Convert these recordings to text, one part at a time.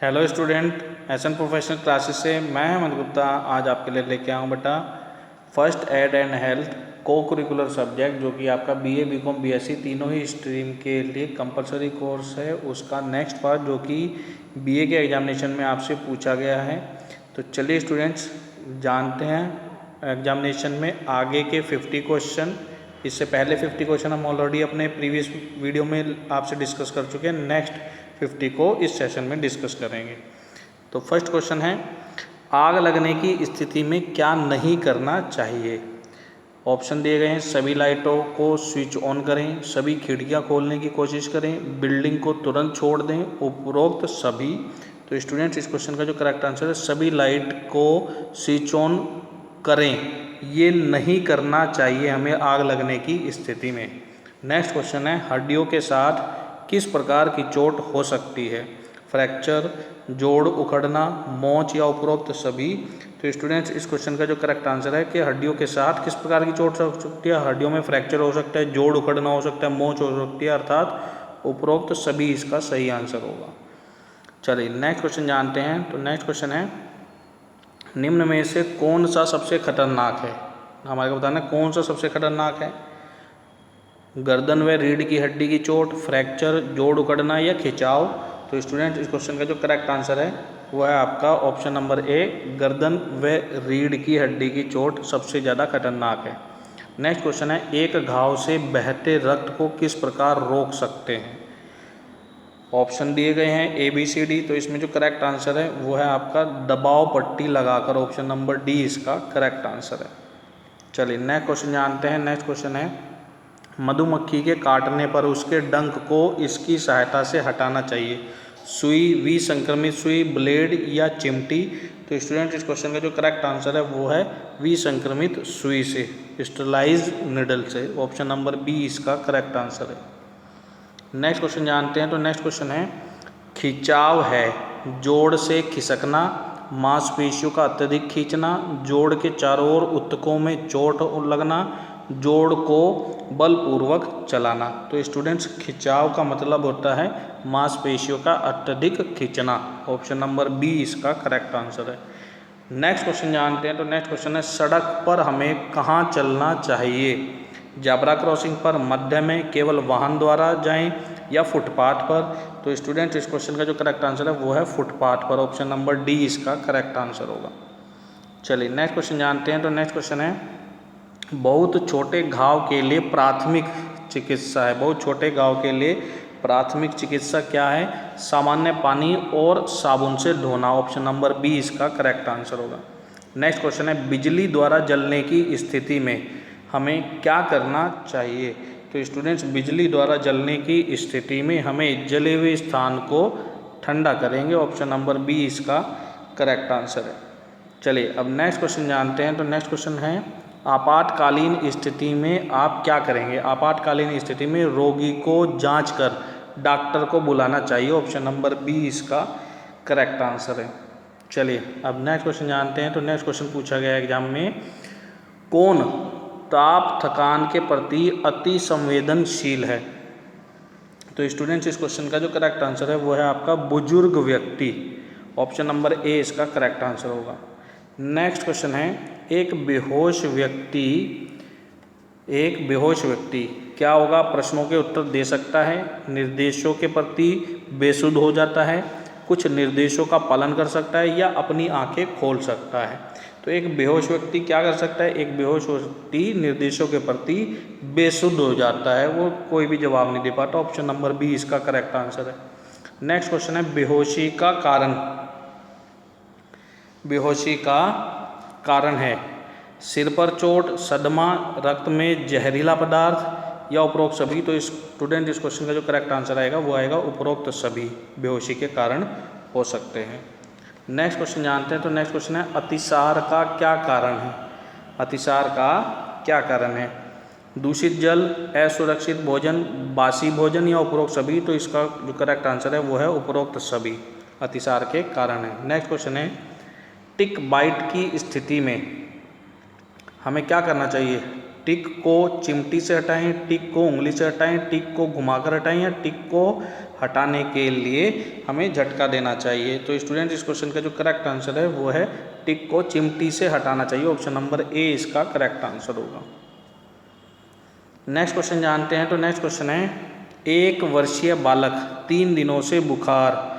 Hello student, SN professional classes से मैं हेमंत गुप्ता आज आपके लिए लेके आऊँ बेटा फर्स्ट एड एंड हेल्थ को करिकुलर सब्जेक्ट जो कि आपका बीए बीकॉम बीएससी तीनों ही स्ट्रीम के लिए कंपलसरी कोर्स है। उसका नेक्स्ट पार्ट जो कि बीए के एग्जामिनेशन में आपसे पूछा गया है। तो चलिए स्टूडेंट्स जानते हैं एग्जामिनेशन में आगे के 50 क्वेश्चन। इससे पहले 50 क्वेश्चन हम ऑलरेडी अपने प्रीवियस वीडियो में आपसे डिस्कस कर चुके हैं। नेक्स्ट 50 को इस सेशन में डिस्कस करेंगे। तो फर्स्ट क्वेश्चन है, आग लगने की स्थिति में क्या नहीं करना चाहिए। ऑप्शन दिए गए हैं, सभी लाइटों को स्विच ऑन करें, सभी खिड़कियां खोलने की कोशिश करें, बिल्डिंग को तुरंत छोड़ दें, उपरोक्त सभी। तो स्टूडेंट्स इस क्वेश्चन का जो करेक्ट आंसर है सभी लाइट को स्विच ऑन करें, ये नहीं करना चाहिए हमें आग लगने की स्थिति में। नेक्स्ट क्वेश्चन है, हड्डियों के साथ किस प्रकार की चोट हो सकती है। फ्रैक्चर, जोड़ उखड़ना, मोच या उपरोक्त सभी। तो स्टूडेंट्स इस क्वेश्चन का जो करेक्ट आंसर है कि हड्डियों के साथ किस प्रकार की चोट हो सकती है। हड्डियों में फ्रैक्चर हो सकता है, जोड़ उखड़ना हो सकता है, मोच हो सकती है, अर्थात उपरोक्त सभी इसका सही आंसर होगा। चलिए नेक्स्ट क्वेश्चन जानते हैं। तो नेक्स्ट क्वेश्चन है, निम्न में से कौन सा सबसे खतरनाक है। हमारे को बताना कौन सा सबसे खतरनाक है। गर्दन व रीढ़ की हड्डी की चोट, फ्रैक्चर, जोड़ उखड़ना या खिंचाव। तो स्टूडेंट इस क्वेश्चन का जो करेक्ट आंसर है वह है आपका ऑप्शन नंबर ए, गर्दन व रीढ़ की हड्डी की चोट सबसे ज़्यादा खतरनाक है। नेक्स्ट क्वेश्चन है, एक घाव से बहते रक्त को किस प्रकार रोक सकते हैं। ऑप्शन दिए गए हैं ए बी सी डी। तो इसमें जो करेक्ट आंसर है वो है आपका दबाव पट्टी लगाकर। ऑप्शन नंबर डी इसका करेक्ट आंसर है। चलिए नेक्स्ट क्वेश्चन जानते हैं। नेक्स्ट क्वेश्चन है, मधुमक्खी के काटने पर उसके डंक को इसकी सहायता से हटाना चाहिए। सुई, विसंक्रमित सुई, ब्लेड या चिमटी। तो स्टूडेंट इस क्वेश्चन का जो करेक्ट आंसर है वो है विसंक्रमित सुई से, स्टरलाइज्ड निडल से। ऑप्शन नंबर बी इसका करेक्ट आंसर है। नेक्स्ट क्वेश्चन जानते हैं। तो नेक्स्ट क्वेश्चन है, खिंचाव है जोड़ से खिसकना, मांसपेशियों का अत्यधिक खींचना, जोड़ के चारों ओर ऊतकों में चोट लगना, जोड़ को बलपूर्वक चलाना। तो स्टूडेंट्स खिंचाव का मतलब होता है मांसपेशियों का अत्यधिक खींचना। ऑप्शन नंबर बी इसका करेक्ट आंसर है। नेक्स्ट क्वेश्चन जानते हैं। तो नेक्स्ट क्वेश्चन है, सड़क पर हमें कहाँ चलना चाहिए। ज़ेब्रा क्रॉसिंग पर, मध्य में, केवल वाहन द्वारा जाएं या फुटपाथ पर। तो स्टूडेंट इस क्वेश्चन का जो करेक्ट आंसर है वो है फुटपाथ पर। ऑप्शन नंबर डी इसका करेक्ट आंसर होगा। चलिए नेक्स्ट क्वेश्चन जानते हैं। तो नेक्स्ट क्वेश्चन है, बहुत छोटे घाव के लिए प्राथमिक चिकित्सा है। बहुत छोटे घाव के लिए प्राथमिक चिकित्सा क्या है। सामान्य पानी और साबुन से धोना। ऑप्शन नंबर बी इसका करेक्ट आंसर होगा। नेक्स्ट क्वेश्चन है, बिजली द्वारा जलने की स्थिति में हमें क्या करना चाहिए। तो स्टूडेंट्स बिजली द्वारा जलने की स्थिति में हमें जले हुए स्थान को ठंडा करेंगे। ऑप्शन नंबर बी इसका करेक्ट आंसर है। चलिए अब नेक्स्ट क्वेश्चन जानते हैं। तो नेक्स्ट क्वेश्चन है, आपातकालीन स्थिति में आप क्या करेंगे। आपातकालीन स्थिति में रोगी को जांच कर डॉक्टर को बुलाना चाहिए। ऑप्शन नंबर बी इसका करेक्ट आंसर है। चलिए अब नेक्स्ट क्वेश्चन जानते हैं। तो नेक्स्ट क्वेश्चन पूछा गया एग्जाम में, कौन ताप थकान के प्रति अति संवेदनशील है। तो स्टूडेंट्स इस क्वेश्चन का जो करेक्ट आंसर है वो है आपका बुजुर्ग व्यक्ति। ऑप्शन नंबर ए इसका करेक्ट आंसर होगा। नेक्स्ट क्वेश्चन है, एक बेहोश व्यक्ति क्या होगा। प्रश्नों के उत्तर दे सकता है, निर्देशों के प्रति बेसुध हो जाता है, कुछ निर्देशों का पालन कर सकता है या अपनी आंखें खोल सकता है। तो एक बेहोश व्यक्ति क्या कर सकता है। एक बेहोश व्यक्ति निर्देशों के प्रति बेसुध हो जाता है, वो कोई भी जवाब नहीं दे पाता। ऑप्शन नंबर बी इसका करेक्ट आंसर है। नेक्स्ट क्वेश्चन है, बेहोशी का कारण है सिर पर चोट, सदमा, रक्त में जहरीला पदार्थ या उपरोक्त सभी। तो स्टूडेंट इस क्वेश्चन का जो करेक्ट आंसर आएगा वो आएगा उपरोक्त सभी बेहोशी के कारण हो सकते हैं। नेक्स्ट क्वेश्चन जानते हैं। तो नेक्स्ट क्वेश्चन है, अतिसार का क्या कारण है। अतिसार का क्या कारण है। दूषित जल, असुरक्षित भोजन, बासी भोजन या उपरोक्त सभी। तो इसका जो करेक्ट आंसर है वो है उपरोक्त सभी अतिसार के कारण है। नेक्स्ट क्वेश्चन है, टिक बाइट की स्थिति में हमें क्या करना चाहिए। टिक को चिमटी से हटाएं, टिक को उंगली से हटाएं, टिक को घुमाकर हटाएं या टिक को हटाने के लिए हमें झटका देना चाहिए। तो स्टूडेंट इस क्वेश्चन का जो करेक्ट आंसर है वो है टिक को चिमटी से हटाना चाहिए। ऑप्शन नंबर ए इसका करेक्ट आंसर होगा। नेक्स्ट क्वेश्चन जानते हैं। तो नेक्स्ट क्वेश्चन है, 1 वर्षीय बालक 3 दिनों से बुखार,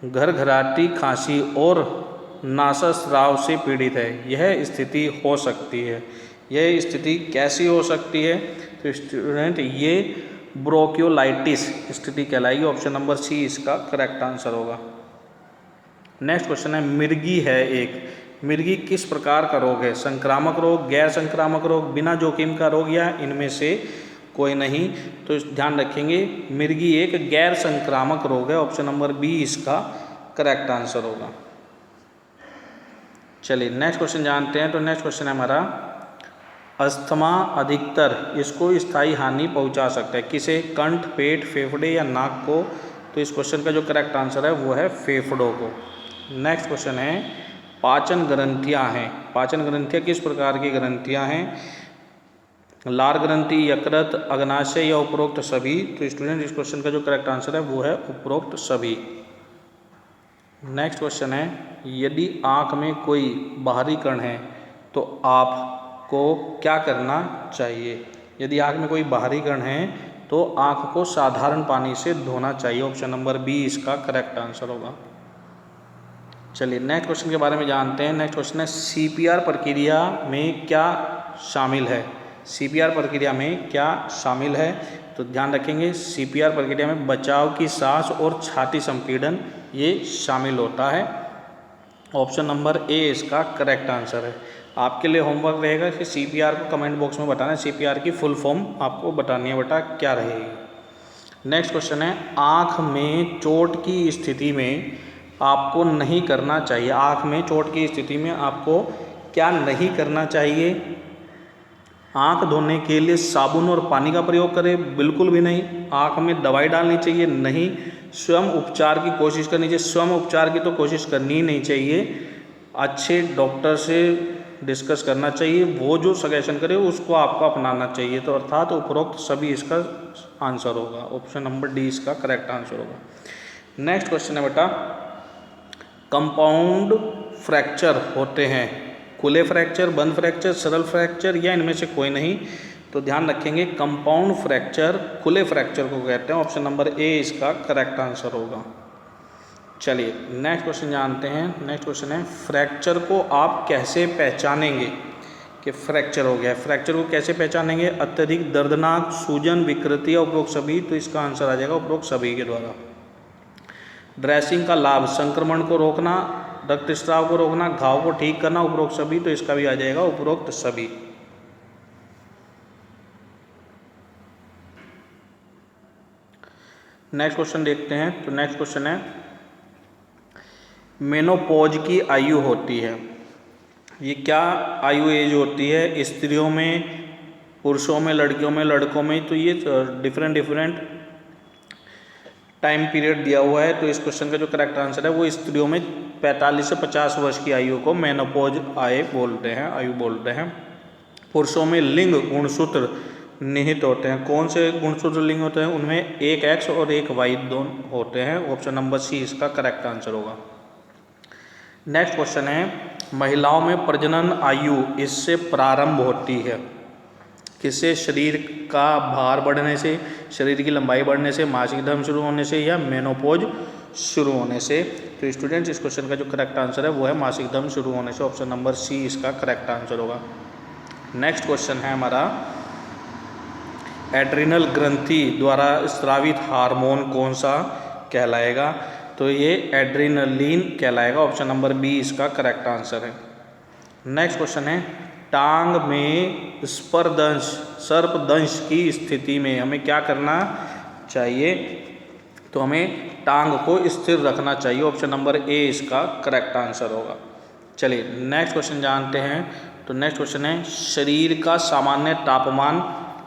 घरघराती खांसी और नासास्राव से पीड़ित है। यह स्थिति हो सकती है, यह स्थिति कैसी हो सकती है? तो स्टूडेंट ये ब्रोंकियोलाइटिस स्थिति कहलाएगी। ऑप्शन नंबर सी इसका करेक्ट आंसर होगा। नेक्स्ट क्वेश्चन है, मिर्गी है एक, मिर्गी किस प्रकार का रोग है? संक्रामक रोग, गैर संक्रामक रोग, बिना जोखिम का रोग या इनमें से कोई नहीं? तो ध्यान रखेंगे मिर्गी एक गैर संक्रामक रोग है। ऑप्शन नंबर बी इसका करेक्ट आंसर होगा। चलिए नेक्स्ट क्वेश्चन जानते हैं। तो नेक्स्ट क्वेश्चन है हमारा, अस्थमा अधिकतर इसको स्थायी हानि पहुंचा सकता है। किसे? कंठ, पेट, फेफड़े या नाक को? तो इस क्वेश्चन का जो करेक्ट आंसर है वो है फेफड़ों को। नेक्स्ट क्वेश्चन है, पाचन ग्रंथियां हैं, पाचन ग्रंथियां किस प्रकार की ग्रंथियां हैं? लार ग्रंथि, यकृत, अग्नाशय या उपरोक्त सभी? तो स्टूडेंट इस क्वेश्चन का जो करेक्ट आंसर है वो है उपरोक्त सभी। नेक्स्ट क्वेश्चन है, यदि आँख में कोई बाहरी कण है तो आपको क्या करना चाहिए? यदि आँख में कोई बाहरी कण है तो आँख को साधारण पानी से धोना चाहिए। ऑप्शन नंबर बी इसका करेक्ट आंसर होगा। चलिए नेक्स्ट क्वेश्चन के बारे में जानते हैं। नेक्स्ट क्वेश्चन है, सीपीआर प्रक्रिया में क्या शामिल है? सीपीआर प्रक्रिया में क्या शामिल है? तो ध्यान रखेंगे सीपीआर प्रक्रिया में बचाव की सांस और छाती संपीड़न ये शामिल होता है। ऑप्शन नंबर ए इसका करेक्ट आंसर है। आपके लिए होमवर्क रहेगा कि सीपीआर को कमेंट बॉक्स में बताना है, सीपीआर की फुल फॉर्म आपको बतानी है बेटा क्या रहेगी। नेक्स्ट क्वेश्चन है, आँख में चोट की स्थिति में आपको नहीं करना चाहिए? आँख में चोट की स्थिति में आपको क्या नहीं करना चाहिए? आँख धोने के लिए साबुन और पानी का प्रयोग करें? बिल्कुल भी नहीं। आँख में दवाई डालनी चाहिए? नहीं। स्वयं उपचार की कोशिश करनी चाहिए? स्वयं उपचार की तो कोशिश करनी ही नहीं चाहिए। अच्छे डॉक्टर से डिस्कस करना चाहिए, वो जो सजेशन करे उसको आपको अपनाना चाहिए। तो अर्थात उपरोक्त सभी इसका आंसर होगा। ऑप्शन नंबर डी इसका करेक्ट आंसर होगा। नेक्स्ट क्वेश्चन है बेटा, कंपाउंड फ्रैक्चर होते हैं, खुले फ्रैक्चर, बंद फ्रैक्चर, सरल फ्रैक्चर या इनमें से कोई नहीं? तो ध्यान रखेंगे कंपाउंड फ्रैक्चर खुले फ्रैक्चर को कहते हैं। ऑप्शन नंबर ए इसका करेक्ट आंसर होगा। चलिए नेक्स्ट क्वेश्चन जानते हैं। नेक्स्ट क्वेश्चन है, फ्रैक्चर को आप कैसे पहचानेंगे कि फ्रैक्चर हो गया? फ्रैक्चर को कैसे पहचानेंगे? अत्यधिक दर्दनाक, सूजन, विकृति या उपरोक्त सभी? तो इसका आंसर आ जाएगा उपरोक्त सभी के द्वारा। ड्रेसिंग का लाभ, संक्रमण को रोकना, रक्तस्राव को रोकना, घाव को ठीक करना, उपरोक्त सभी? तो इसका भी आ जाएगा उपरोक्त सभी। नेक्स्ट क्वेश्चन देखते हैं। तो नेक्स्ट क्वेश्चन है, मेनोपॉज की आयु होती है, ये क्या आयु एज होती है? स्त्रियों में, पुरुषों में, लड़कियों में, लड़कों में? तो ये डिफरेंट टाइम पीरियड दिया हुआ है। तो इस क्वेश्चन का जो करेक्ट आंसर है वो स्त्रियों में 45 से 50 वर्ष की आयु को मेनोपॉज आयु बोलते हैं। पुरुषों में लिंग गुणसूत्र निहित होते हैं। कौन से गुणसूत्र लिंग होते हैं? उनमें एक एक्स और एक वाई दोनों होते हैं। ऑप्शन नंबर सी इसका करेक्ट आंसर होगा। नेक्स्ट क्वेश्चन है, महिलाओं में प्रजनन आयु इससे प्रारंभ होती है, किससे? शरीर का भार बढ़ने से, शरीर की लंबाई बढ़ने से, मासिक धर्म शुरू होने से या मेनोपॉज शुरू होने से? तो स्टूडेंट्स इस क्वेश्चन का जो करेक्ट आंसर है वो है मासिक धर्म शुरू होने से। ऑप्शन नंबर सी इसका करेक्ट आंसर होगा। नेक्स्ट क्वेश्चन है हमारा, एड्रिनल ग्रंथि द्वारा स्रावित हार्मोन कौन सा कहलाएगा? तो ये एड्रिनलिन कहलाएगा। ऑप्शन नंबर बी इसका करेक्ट आंसर है। नेक्स्ट क्वेश्चन है, टांग में स्पर्शदंश, सर्पदंश की स्थिति में हमें क्या करना चाहिए? तो हमें टांग को स्थिर रखना चाहिए। ऑप्शन नंबर ए इसका करेक्ट आंसर होगा। चलिए नेक्स्ट क्वेश्चन जानते हैं। तो नेक्स्ट क्वेश्चन है, शरीर का सामान्य तापमान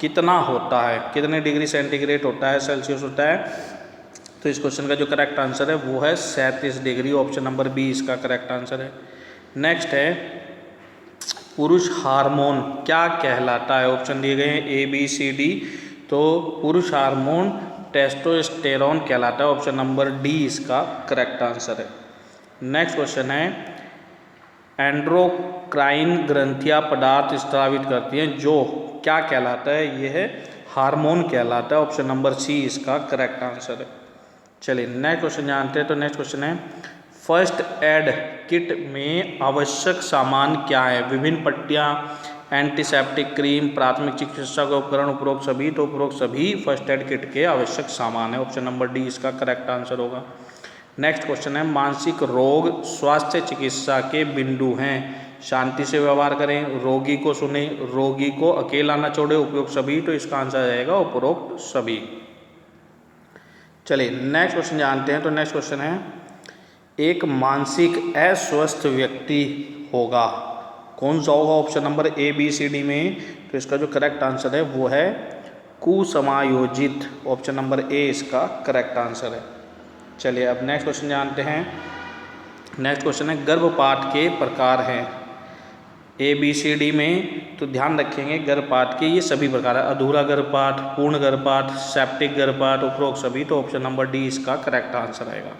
कितना होता है? कितने डिग्री सेंटीग्रेड होता है, सेल्सियस होता है? तो इस क्वेश्चन का जो करेक्ट आंसर है वो है 37 डिग्री। ऑप्शन नंबर बी इसका करेक्ट आंसर है। नेक्स्ट है, पुरुष हार्मोन क्या कहलाता है? ऑप्शन दिए गए हैं ए बी सी डी। तो पुरुष हार्मोन टेस्टोस्टेरोन कहलाता है। ऑप्शन नंबर डी इसका करेक्ट आंसर है। नेक्स्ट क्वेश्चन है, एंड्रोक्राइन ग्रंथियां पदार्थ स्रावित करती हैं जो क्या कहलाता है? यह हार्मोन कहलाता है। ऑप्शन नंबर सी इसका करेक्ट आंसर है। चलिए नेक्स्ट क्वेश्चन जानते हैं। तो नेक्स्ट क्वेश्चन है, फर्स्ट एड किट में आवश्यक सामान क्या है? विभिन्न पट्टियाँ, एंटीसेप्टिक क्रीम, प्राथमिक चिकित्सा के उपकरण, उपरोक्त सभी। तो उपरोक्त सभी फर्स्ट एड किट के आवश्यक सामान है। ऑप्शन नंबर डी इसका करेक्ट आंसर होगा। नेक्स्ट क्वेश्चन है, मानसिक रोग स्वास्थ्य चिकित्सा के बिंदु हैं। शांति से व्यवहार करें, रोगी को सुने, रोगी को अकेला न छोड़े, उपयुक्त सभी। तो इसका आंसर रहेगा उपरोक्त सभी। चलिए नेक्स्ट क्वेश्चन जानते हैं। तो नेक्स्ट क्वेश्चन है, एक मानसिक अस्वस्थ व्यक्ति होगा, कौन सा होगा? Option number A B C D में। तो इसका जो करेक्ट आंसर है वो है कुसमायोजित। ऑप्शन नंबर ए इसका करेक्ट आंसर है। चलिए अब नेक्स्ट क्वेश्चन जानते हैं। नेक्स्ट क्वेश्चन है, गर्भपात के प्रकार हैं ए बी सी डी में। तो ध्यान रखेंगे गर्भपात के ये सभी प्रकार है, अधूरा गर्भपात, पूर्ण गर्भपात, सेप्टिक गर्भपात, उपरोक्त सभी। तो ऑप्शन नंबर डी इसका करेक्ट आंसर आएगा।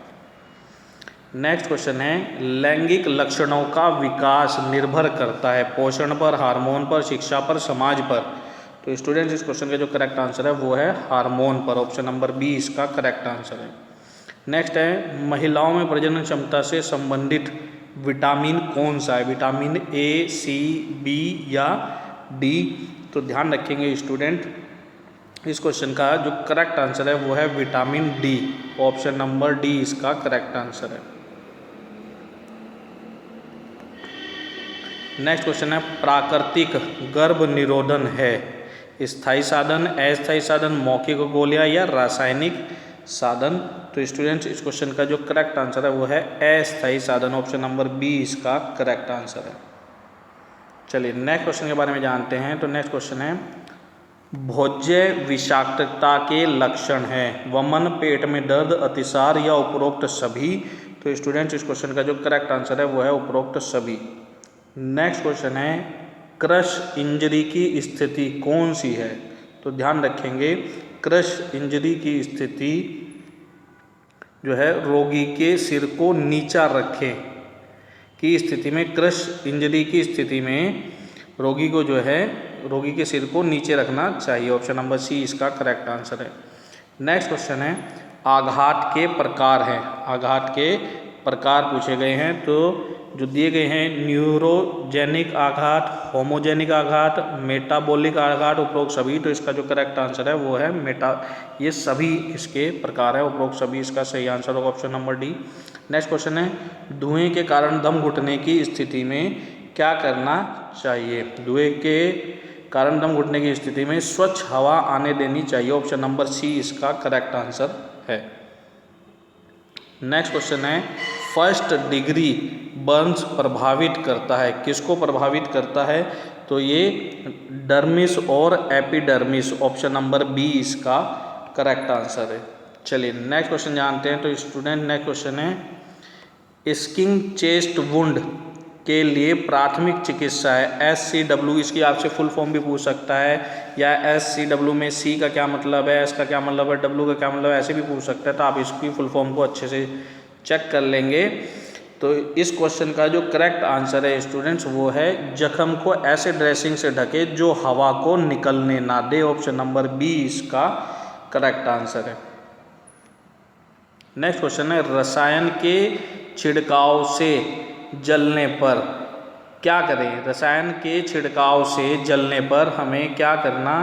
नेक्स्ट क्वेश्चन है, लैंगिक लक्षणों का विकास निर्भर करता है पोषण पर, हार्मोन पर, शिक्षा पर, समाज पर। तो स्टूडेंट्स इस क्वेश्चन का जो करेक्ट आंसर है वो है हार्मोन पर। ऑप्शन नंबर बी इसका करेक्ट आंसर है। नेक्स्ट है, महिलाओं में प्रजनन क्षमता से संबंधित विटामिन कौन सा है? विटामिन ए, सी, बी या डी? तो ध्यान रखेंगे स्टूडेंट, इस क्वेश्चन का जो करेक्ट आंसर है वो है vitamin D. Option number D इसका करेक्ट आंसर है। नेक्स्ट क्वेश्चन है, प्राकृतिक गर्भ निरोधन है स्थायी साधन, अस्थायी साधन, मौखिक गोलियां या रासायनिक साधन? तो स्टूडेंट्स इस क्वेश्चन का जो करेक्ट आंसर है वो है अस्थायी साधन। ऑप्शन नंबर बी इसका करेक्ट आंसर है। चलिए नेक्स्ट क्वेश्चन के बारे में जानते हैं। तो नेक्स्ट क्वेश्चन है, भोज्य विषाक्तता के लक्षण हैं वमन, पेट में दर्द, अतिसार या उपरोक्त सभी? तो स्टूडेंट्स इस क्वेश्चन का जो करेक्ट आंसर है वो है उपरोक्त सभी। नेक्स्ट क्वेश्चन है, क्रश इंजरी की स्थिति कौन सी है? तो ध्यान रखेंगे क्रश इंजरी की स्थिति जो है रोगी के सिर को नीचा रखें की स्थिति में, क्रश इंजरी की स्थिति में रोगी को जो है रोगी के सिर को नीचे रखना चाहिए। ऑप्शन नंबर सी इसका करेक्ट आंसर है। नेक्स्ट क्वेश्चन है, आघात के प्रकार हैं। आघात के प्रकार पूछे गए हैं। तो जो दिए गए हैं, न्यूरोजेनिक आघात, होमोजेनिक आघात, मेटाबॉलिक आघात, उपरोक्त सभी। तो इसका जो करेक्ट आंसर है वो है ये सभी इसके प्रकार है, उपरोक्त सभी इसका सही आंसर होगा। Option number D. Next question है, धुएं के कारण दम घुटने की स्थिति में क्या करना चाहिए? धुएं के कारण दम घुटने की स्थिति में स्वच्छ हवा आने देनी चाहिए। ऑप्शन नंबर सी इसका करेक्ट आंसर है। नेक्स्ट क्वेश्चन है, फर्स्ट डिग्री बर्न्स प्रभावित करता है, किसको प्रभावित करता है? तो ये डर्मिस और एपिडर्मिस। ऑप्शन नंबर बी इसका करेक्ट आंसर है। चलिए नेक्स्ट क्वेश्चन जानते हैं। तो स्टूडेंट नेक्स्ट क्वेश्चन है, स्किंग चेस्ट वुंड के लिए प्राथमिक चिकित्सा है SCW, इसकी आपसे फुल फॉर्म भी पूछ सकता है, या SCW में C का क्या मतलब है, S का क्या मतलब है, W का क्या मतलब है, ऐसे भी पूछ सकता है। तो आप इसकी फुल फॉर्म को अच्छे से चेक कर लेंगे। तो इस क्वेश्चन का जो करेक्ट आंसर है स्टूडेंट्स वो है जख्म को ऐसे ड्रेसिंग से ढके जो हवा को निकलने ना दे। ऑप्शन नंबर बी इसका करेक्ट आंसर है। नेक्स्ट क्वेश्चन है, रसायन के छिड़काव से जलने पर क्या करें? रसायन के छिड़काव से जलने पर हमें क्या करना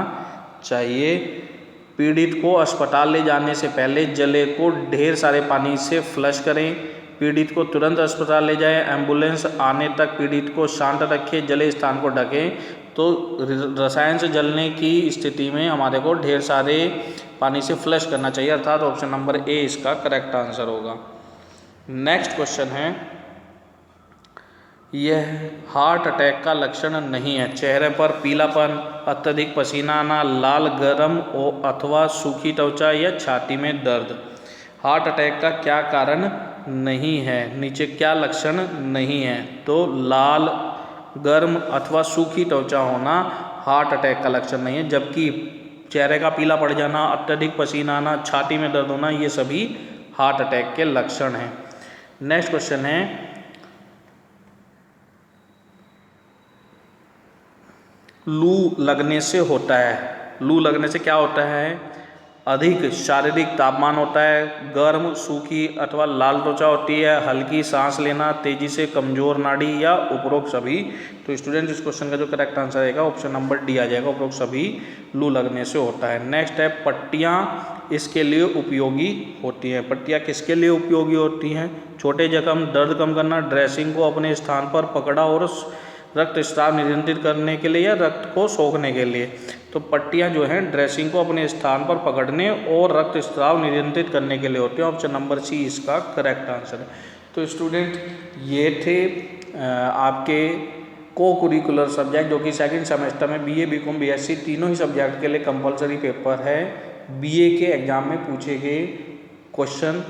चाहिए? पीड़ित को अस्पताल ले जाने से पहले जले को ढेर सारे पानी से फ्लश करें, पीड़ित को तुरंत अस्पताल ले जाएं, एम्बुलेंस आने तक पीड़ित को शांत रखें, जले स्थान को ढकें। तो रसायन से जलने की स्थिति में हमारे को ढेर सारे पानी से फ्लश करना चाहिए, अर्थात ऑप्शन नंबर ए इसका करेक्ट आंसर होगा। नेक्स्ट क्वेश्चन है, यह हार्ट अटैक का लक्षण नहीं है। चेहरे पर पीलापन, अत्यधिक पसीना आना, लाल गरम अथवा सूखी त्वचा या छाती में दर्द। हार्ट अटैक का क्या कारण नहीं है? नीचे क्या लक्षण नहीं है? तो लाल गर्म अथवा सूखी त्वचा होना हार्ट अटैक का लक्षण नहीं है, जबकि चेहरे का पीला पड़ जाना, अत्यधिक पसीना आना, छाती में दर्द होना, ये सभी हार्ट अटैक के लक्षण हैं। नेक्स्ट क्वेश्चन है, लू लगने से होता है, लू लगने से क्या होता है? अधिक शारीरिक तापमान होता है, गर्म, सूखी अथवा लाल त्वचा होती है, हल्की सांस लेना, तेजी से कमजोर नाड़ी या उपरोक्त सभी। तो स्टूडेंट इस क्वेश्चन का जो करेक्ट आंसर आएगा ऑप्शन नंबर डी आ जाएगा, उपरोक्त सभी लू लगने से होता है। नेक्स्ट है, पट्टियाँ इसके लिए उपयोगी होती हैं। पट्टियाँ किसके लिए उपयोगी होती हैं? छोटे जख्म, दर्द कम करना, ड्रेसिंग को अपने स्थान पर पकड़ा और रक्त स्राव नियंत्रित करने के लिए या रक्त को सोखने के लिए। तो पट्टियाँ जो हैं ड्रेसिंग को अपने स्थान पर पकड़ने और रक्त स्राव नियंत्रित करने के लिए होती हैं। ऑप्शन नंबर सी इसका करेक्ट आंसर है। तो स्टूडेंट ये थे आपके को करिकुलर सब्जेक्ट जो कि सेकंड सेमेस्टर में बीए, बीकॉम, बीएससी तीनों ही सब्जेक्ट के लिए कंपलसरी पेपर है। बीए के एग्जाम में पूछे गए क्वेश्चन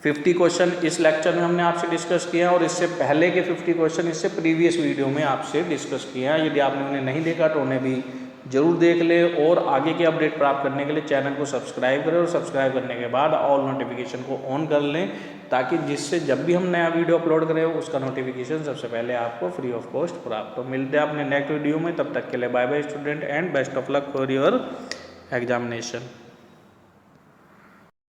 50 क्वेश्चन इस लेक्चर में हमने आपसे डिस्कस किया और इससे पहले के 50 क्वेश्चन इससे प्रीवियस वीडियो में आपसे डिस्कस किया है। यदि आपने उन्हें नहीं देखा तो उन्हें भी जरूर देख ले और आगे की अपडेट प्राप्त करने के लिए चैनल को सब्सक्राइब करें और सब्सक्राइब करने के बाद ऑल नोटिफिकेशन को ऑन कर लें, ताकि जिससे जब भी हम नया वीडियो अपलोड करें उसका नोटिफिकेशन सबसे पहले आपको फ्री ऑफ कॉस्ट प्राप्त हो। मिलते हैं अपने नेक्स्ट वीडियो में, तब तक के लिए bye bye student and best of luck for your examination.